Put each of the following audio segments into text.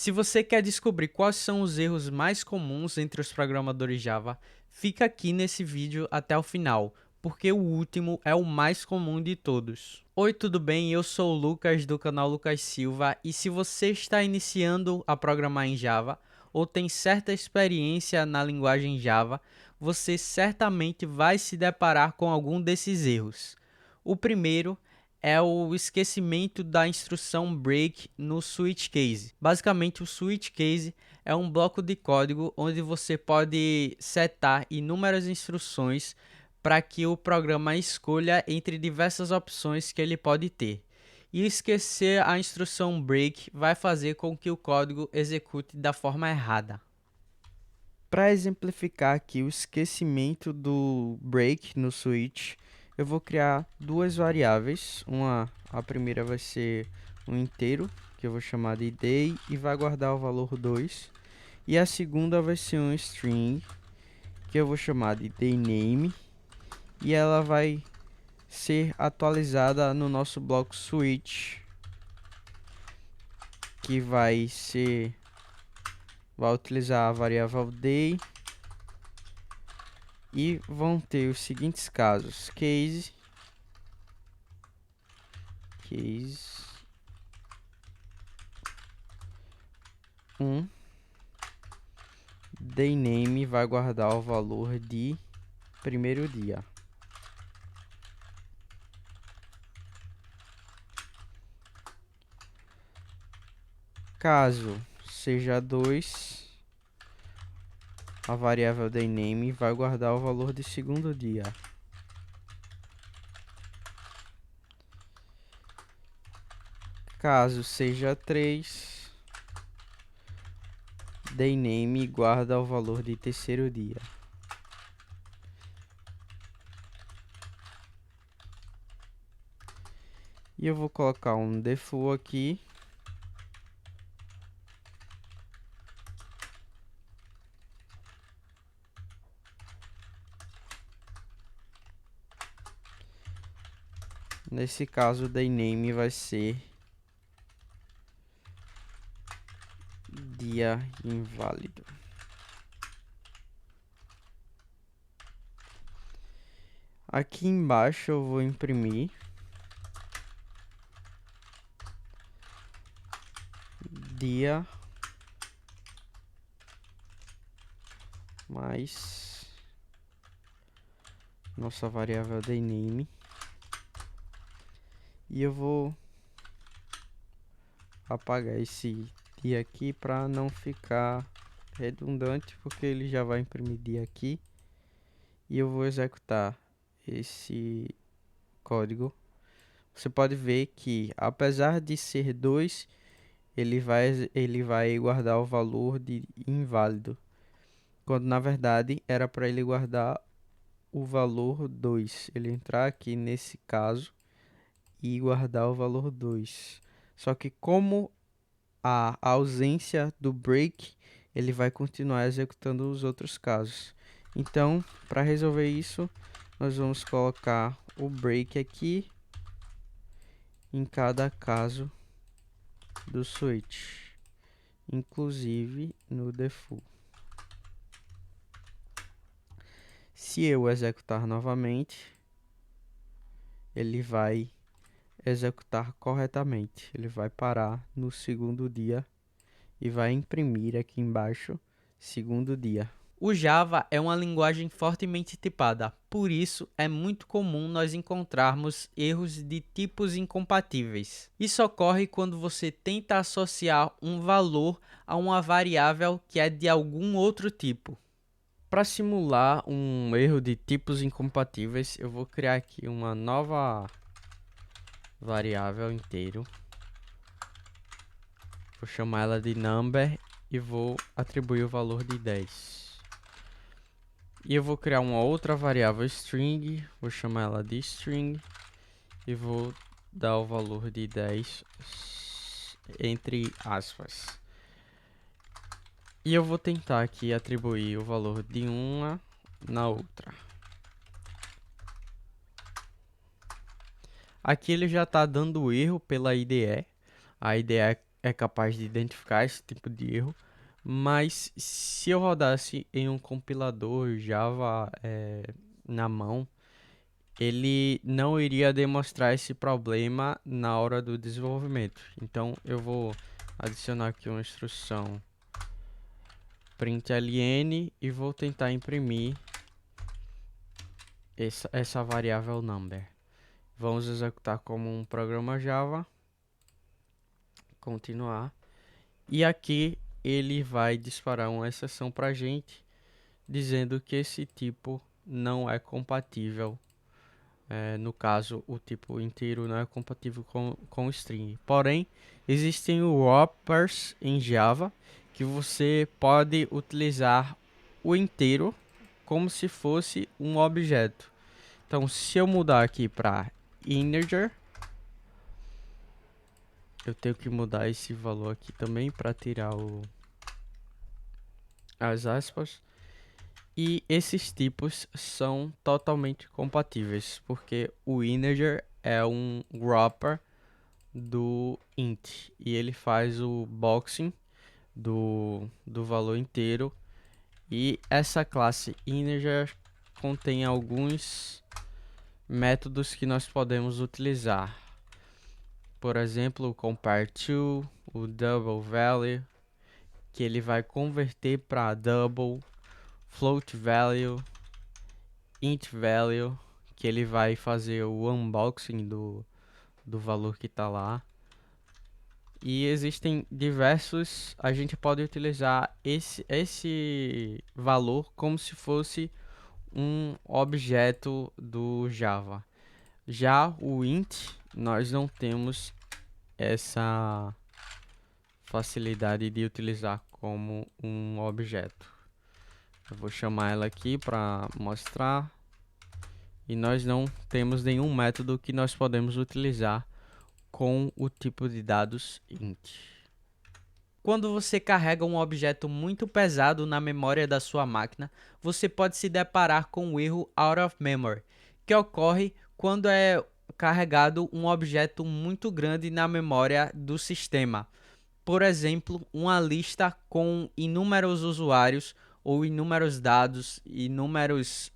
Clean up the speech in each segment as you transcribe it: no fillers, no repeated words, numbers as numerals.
Se você quer descobrir quais são os erros mais comuns entre os programadores Java, fica aqui nesse vídeo até o final, porque o último é o mais comum de todos. Oi, tudo bem? Eu sou o Lucas do canal Lucas Silva e se você está iniciando a programar em Java ou tem certa experiência na linguagem Java, você certamente vai se deparar com algum desses erros. O primeiro é o esquecimento da instrução break no switch case. Basicamente, o switch case é um bloco de código onde você pode setar inúmeras instruções para que o programa escolha entre diversas opções que ele pode ter. E esquecer a instrução break vai fazer com que o código execute da forma errada. Para exemplificar aqui o esquecimento do break no switch, eu vou criar duas variáveis. A primeira vai ser um inteiro, que eu vou chamar de day e vai guardar o valor 2. E a segunda vai ser um string, que eu vou chamar de dayname, e ela vai ser atualizada no nosso bloco switch, que vai utilizar a variável day. E vão ter os seguintes casos: case 1, dayname vai guardar o valor de primeiro dia. Caso seja 2, a variável dayname vai guardar o valor de segundo dia. Caso seja 3, dayname guarda o valor de terceiro dia. E eu vou colocar um default aqui. Nesse caso, o dayname vai ser dia inválido. Aqui embaixo eu vou imprimir dia mais nossa variável dayname. E eu vou apagar esse dia aqui para não ficar redundante, porque ele já vai imprimir dia aqui. E eu vou executar esse código. Você pode ver que, apesar de ser 2, ele vai guardar o valor de inválido, quando na verdade era para ele guardar o valor 2. Ele entrar aqui nesse caso e guardar o valor 2. Só que como a ausência do break, ele vai continuar executando os outros casos. Então, para resolver isso, nós vamos colocar o break aqui em cada caso do switch, inclusive no default. Se eu executar novamente, ele vai executar corretamente. Ele vai parar no segundo dia e vai imprimir aqui embaixo segundo dia. O Java é uma linguagem fortemente tipada, por isso é muito comum nós encontrarmos erros de tipos incompatíveis. Isso ocorre quando você tenta associar um valor a uma variável que é de algum outro tipo. Para simular um erro de tipos incompatíveis, eu vou criar aqui uma nova variável inteiro. Vou chamar ela de number e vou atribuir o valor de 10. E eu vou criar uma outra variável string, vou chamar ela de string e vou dar o valor de 10 entre aspas. E eu vou tentar aqui atribuir o valor de uma na outra. Aqui ele já está dando erro pela IDE. A IDE é capaz de identificar esse tipo de erro, mas se eu rodasse em um compilador Java na mão, ele não iria demonstrar esse problema na hora do desenvolvimento. Então eu vou adicionar aqui uma instrução println e vou tentar imprimir essa variável number. Vamos executar como um programa Java, continuar, e aqui ele vai disparar uma exceção para a gente, dizendo que esse tipo não é compatível. No caso, o tipo inteiro não é compatível com string. Porém, existem wrappers em Java que você pode utilizar o inteiro como se fosse um objeto. Então, se eu mudar aqui para integer, eu tenho que mudar esse valor aqui também para tirar as aspas. E esses tipos são totalmente compatíveis, porque o integer é um wrapper do int e ele faz o boxing do valor inteiro. E essa classe integer contém alguns métodos que nós podemos utilizar. Por exemplo, o compare to, o double value, que ele vai converter para double, float value, int value, que ele vai fazer o unboxing do valor que está lá. E existem diversos, a gente pode utilizar esse valor como se fosse um objeto do Java. Já o int, nós não temos essa facilidade de utilizar como um objeto. Eu vou chamar ela aqui para mostrar. E nós não temos nenhum método que nós podemos utilizar com o tipo de dados int. Quando você carrega um objeto muito pesado na memória da sua máquina, você pode se deparar com o erro out of memory, que ocorre quando é carregado um objeto muito grande na memória do sistema. Por exemplo, uma lista com inúmeros usuários ou inúmeros dados, inúmeros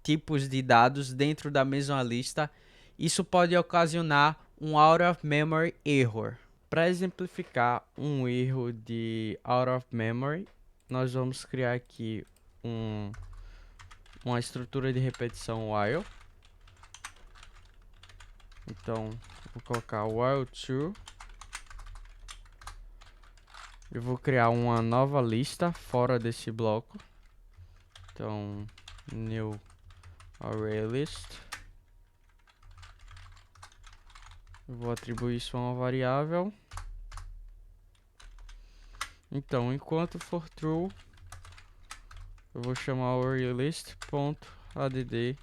tipos de dados dentro da mesma lista. Isso pode ocasionar um out of memory error. Para exemplificar um erro de out of memory, nós vamos criar aqui uma estrutura de repetição while. Então, vou colocar while true. Eu vou criar uma nova lista fora desse bloco. Então, new array list. Eu vou atribuir isso a uma variável. Então, enquanto for true, eu vou chamar o arraylist.add.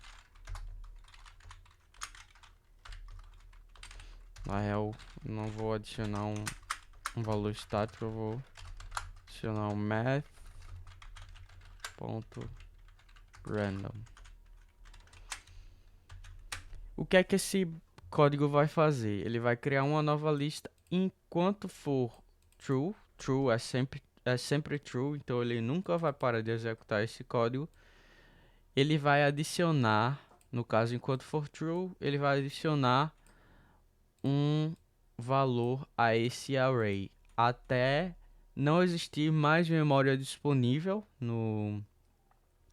Na real, não vou adicionar um valor estático, eu vou adicionar um math.random. O que é que esse código vai fazer? Ele vai criar uma nova lista enquanto for true. True é sempre true, então ele nunca vai parar de executar esse código. Ele vai adicionar, no caso, enquanto for true, ele vai adicionar um valor a esse array até não existir mais memória disponível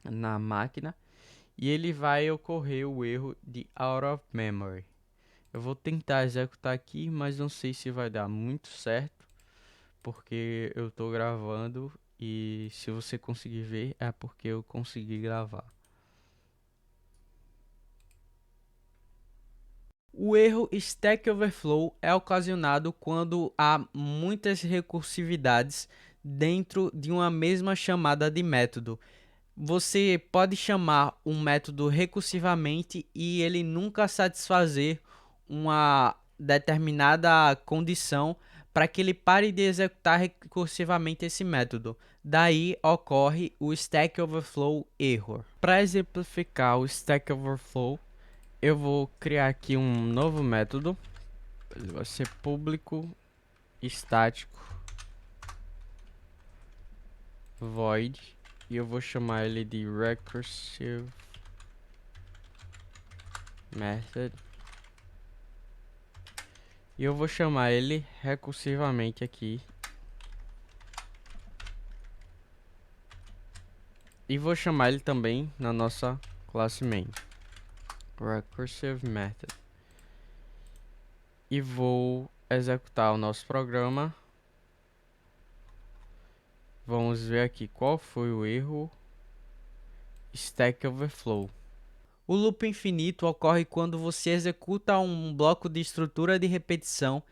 na máquina, e ele vai ocorrer o erro de out of memory. Eu vou tentar executar aqui, mas não sei se vai dar muito certo, porque eu estou gravando e se você conseguir ver é porque eu consegui gravar. O erro Stack Overflow é ocasionado quando há muitas recursividades dentro de uma mesma chamada de método. Você pode chamar um método recursivamente e ele nunca satisfazer uma determinada condição para que ele pare de executar recursivamente esse método. Daí ocorre o Stack Overflow Error. Para exemplificar o Stack Overflow, eu vou criar aqui um novo método. Ele vai ser público estático void e eu vou chamar ele de recursive method e eu vou chamar ele recursivamente aqui e vou chamar ele também na nossa classe main recursive method e vou executar o nosso programa. Vamos ver aqui qual foi o erro. Stack Overflow. O loop infinito ocorre quando você executa um bloco de estrutura de repetição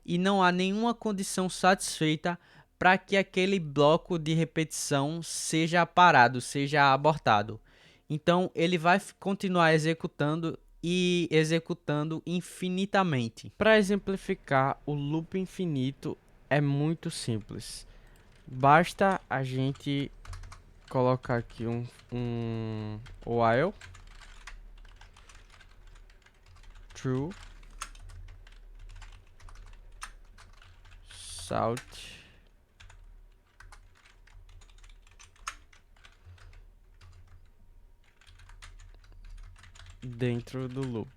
e não há nenhuma condição satisfeita para que aquele bloco de repetição seja parado, seja abortado. Então ele vai continuar executando e executando infinitamente. Para exemplificar, o loop infinito é muito simples. Basta a gente colocar aqui um while true salt dentro do loop.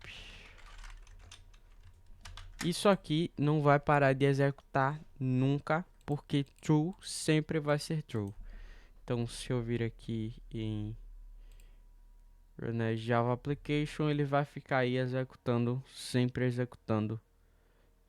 Isso aqui não vai parar de executar nunca, porque true sempre vai ser true. Então, se eu vir aqui em Java Application, ele vai ficar aí executando, sempre executando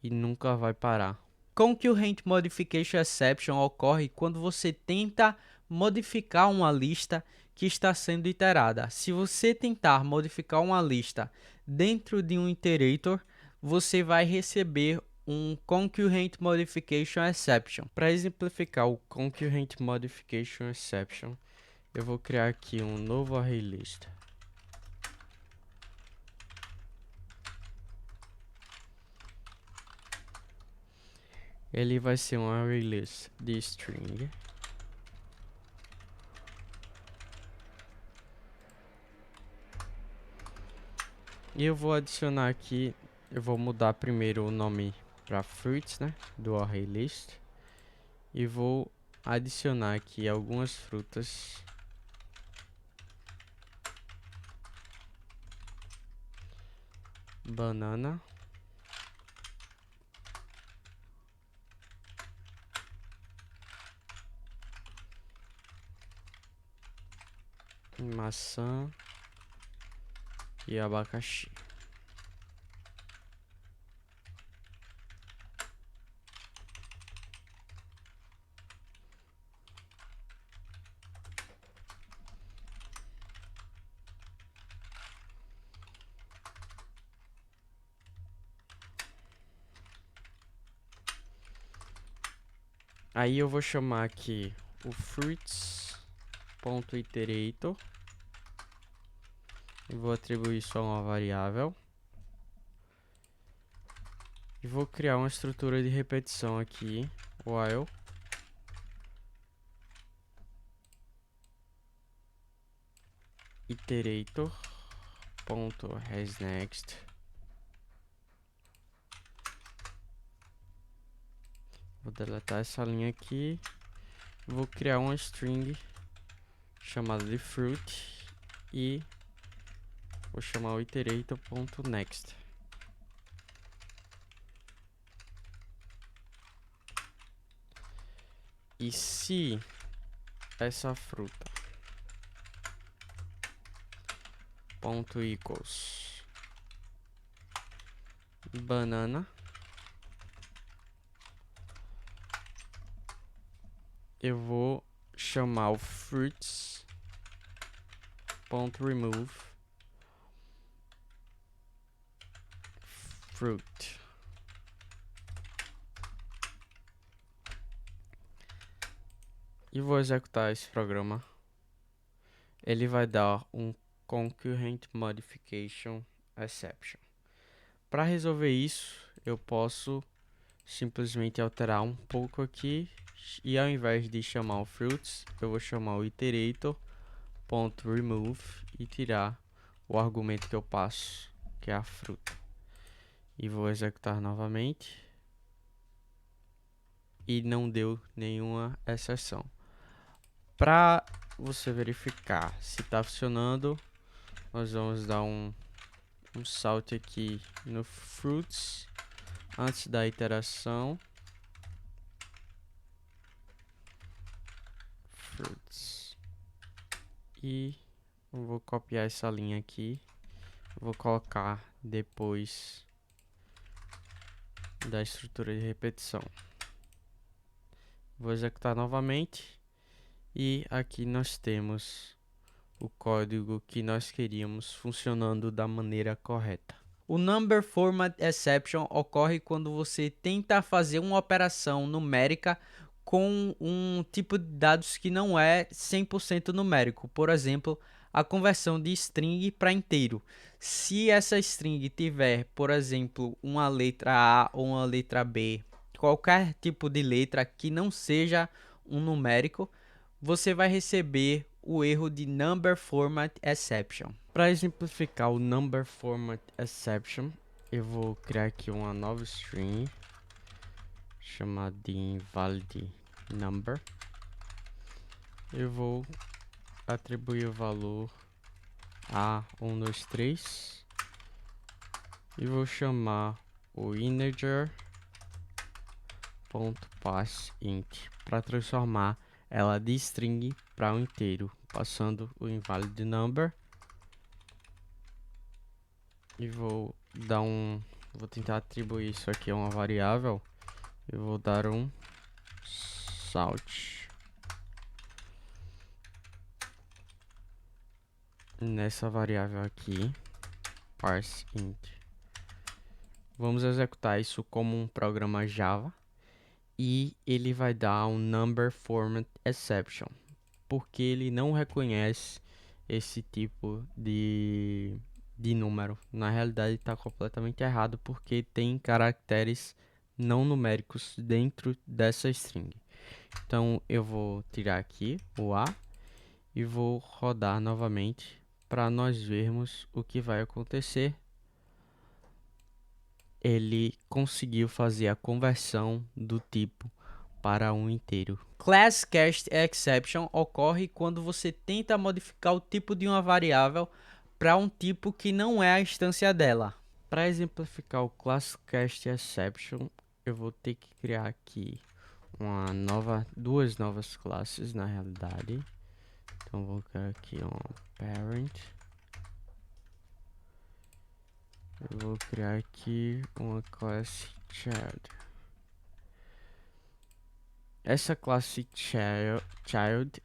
e nunca vai parar. Concurrent Modification Exception ocorre quando você tenta modificar uma lista que está sendo iterada. Se você tentar modificar uma lista dentro de um iterator, você vai receber um Concurrent Modification Exception. Para exemplificar o Concurrent Modification Exception, eu vou criar aqui um novo ArrayList. Ele vai ser um ArrayList de string. E eu vou adicionar aqui, eu vou mudar primeiro o nome para fruits, né, do ArrayList. E vou adicionar aqui algumas frutas. Banana. Maçã. E abacaxi. Aí eu vou chamar aqui o fruits.iterator. E vou atribuir só uma variável. E vou criar uma estrutura de repetição aqui, while iterator.hasNext. Vou deletar essa linha aqui. Vou criar uma string chamada de fruit e vou chamar o iterator.next. E se essa fruta ponto equals banana, eu vou chamar o fruits.remove fruit. E vou executar esse programa. Ele vai dar um Concurrent Modification Exception. Para resolver isso, eu posso simplesmente alterar um pouco aqui. E ao invés de chamar o fruits, eu vou chamar o iterator.remove e tirar o argumento que eu passo, que é a fruta. E vou executar novamente. e não deu nenhuma exceção. Para você verificar se está funcionando, nós vamos dar um salto aqui no fruits antes da iteração. Fruits. E eu vou copiar essa linha aqui. Vou colocar depois da estrutura de repetição. Vou executar novamente. E aqui nós temos o código que nós queríamos funcionando da maneira correta. O Number Format Exception ocorre quando você tenta fazer uma operação numérica com um tipo de dados que não é 100% numérico. Por exemplo, a conversão de string para inteiro. Se essa string tiver, por exemplo, uma letra A ou uma letra B, qualquer tipo de letra que não seja um numérico, você vai receber o erro de Number Format Exception. Para exemplificar o Number Format Exception, eu vou criar aqui uma nova string chamada de invalid number. Eu vou atribuir o valor A123 e vou chamar o integer.parseInt para transformar ela de string para um inteiro, passando o invalid number. E vou tentar atribuir isso aqui a uma variável. Eu vou dar um salt nessa variável aqui, parseInt. Vamos executar isso como um programa Java e ele vai dar um Number Format Exception, porque ele não reconhece esse tipo de número. Na realidade está completamente errado, porque tem caracteres não numéricos dentro dessa string. Então eu vou tirar aqui o A e vou rodar novamente para nós vermos o que vai acontecer. Ele conseguiu fazer a conversão do tipo para um inteiro. Class Cast Exception ocorre quando você tenta modificar o tipo de uma variável para um tipo que não é a instância dela. Para exemplificar o Class Cast Exception, eu vou ter que criar aqui duas novas classes na realidade. Então vou criar aqui um parent. Eu vou criar aqui uma classe child. Essa classe child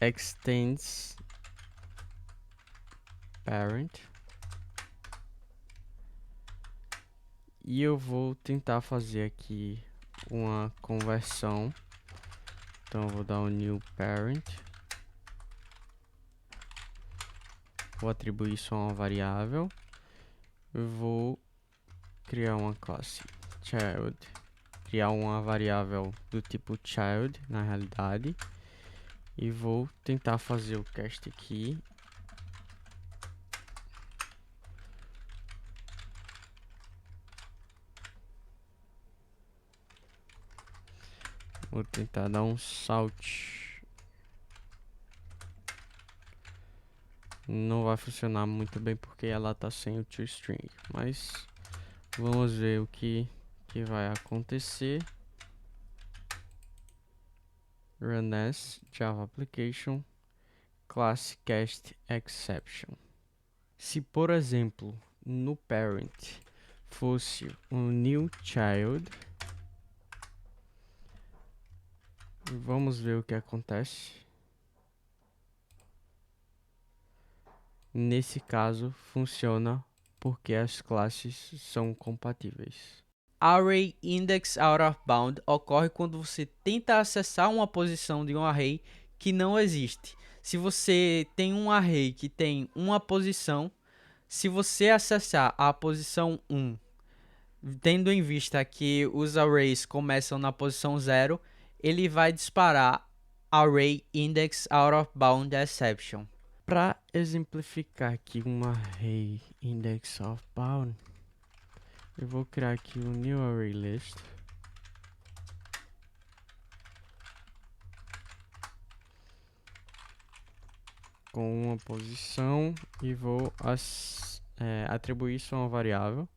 extends parent. E eu vou tentar fazer aqui uma conversão. Então eu vou dar um new parent. Vou atribuir isso a uma variável. Eu vou criar uma classe child. Criar uma variável do tipo child na realidade. E vou tentar fazer o cast aqui. Vou tentar dar um salt. Não vai funcionar muito bem porque ela tá sem o toString, mas vamos ver o que vai acontecer. Run as Java Application Class Cast Exception. Se, por exemplo, no parent fosse um new child, vamos ver o que acontece. Nesse caso, funciona porque as classes são compatíveis. Array Index Out of Bound ocorre quando você tenta acessar uma posição de um array que não existe. Se você tem um array que tem uma posição, se você acessar a posição 1, tendo em vista que os arrays começam na posição 0, ele vai disparar Array Index Out of Bound Exception. Para exemplificar aqui um array index of bound, eu vou criar aqui um new array list. com uma posição e vou atribuir isso a uma variável.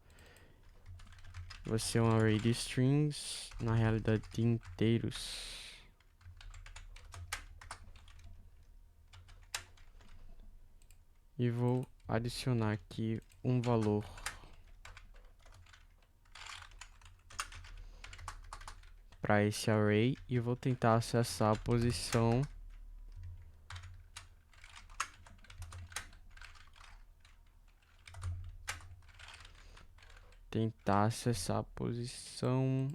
Vai ser um array de strings, na realidade de inteiros. E vou adicionar aqui um valor para esse array e vou tentar acessar a posição a posição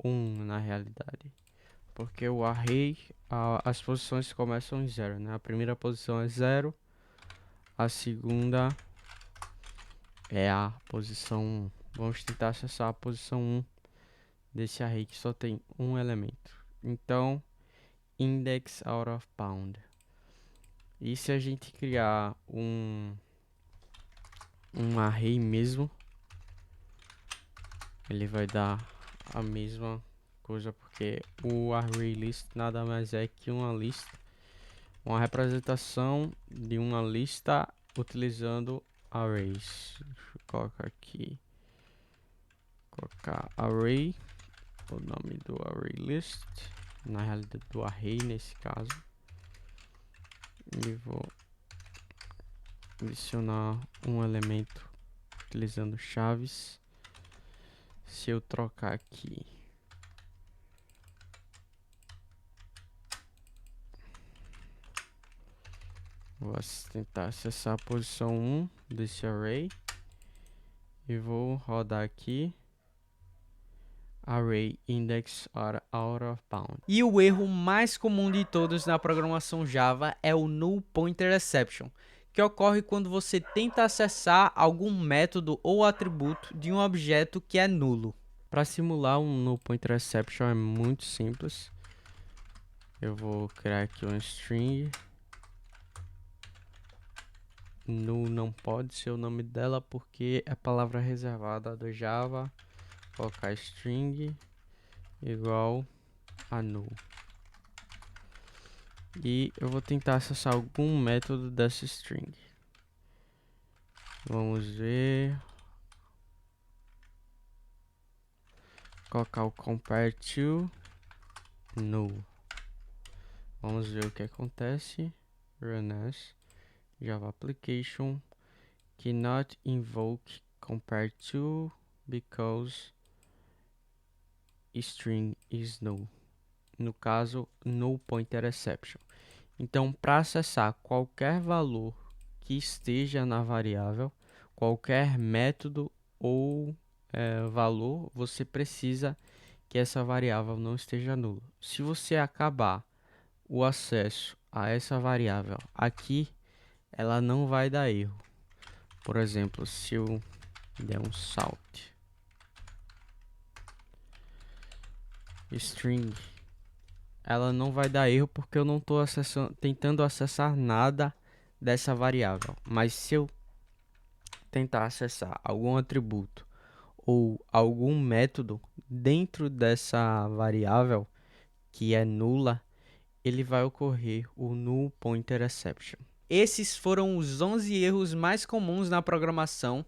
1 na realidade, porque o array, as posições começam em 0, né? A primeira posição é 0, a segunda é a posição 1. Vamos tentar acessar a posição 1 desse array que só tem um elemento. Então, index out of bound. E se a gente criar um array mesmo, ele vai dar a mesma coisa, porque o array list nada mais é que uma lista, uma representação de uma lista utilizando arrays. Deixa eu colocar aqui, array, o nome do array list, na realidade do array nesse caso, e vou adicionar um elemento utilizando chaves. Se eu trocar aqui vou tentar acessar a posição 1 desse array e vou rodar aqui array index out of bound. E o erro mais comum de todos na programação Java é o null pointer exception, que ocorre quando você tenta acessar algum método ou atributo de um objeto que é nulo. Para simular um null pointer exception é muito simples. Eu vou criar aqui um string. Null não pode ser o nome dela porque é palavra reservada do Java. Vou colocar string igual a null. E eu vou tentar acessar algum método dessa string. Vamos ver. Colocar o compare to null. Vamos ver o que acontece. Run as Java application cannot invoke compare to because string is null. No caso, null pointer exception. Então, para acessar qualquer valor que esteja na variável, qualquer método ou valor, você precisa que essa variável não esteja nula. Se você acabar o acesso a essa variável aqui, ela não vai dar erro. Por exemplo, se eu der um salt string, ela não vai dar erro porque eu não estou tentando acessar nada dessa variável. Mas se eu tentar acessar algum atributo ou algum método dentro dessa variável que é nula, ele vai ocorrer o null pointer exception. Esses foram os 11 erros mais comuns na programação.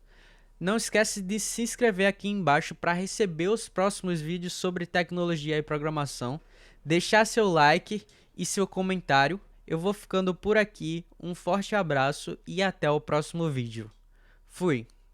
Não esquece de se inscrever aqui embaixo para receber os próximos vídeos sobre tecnologia e programação. Deixar seu like e seu comentário. Eu vou ficando por aqui. Um forte abraço e até o próximo vídeo. Fui!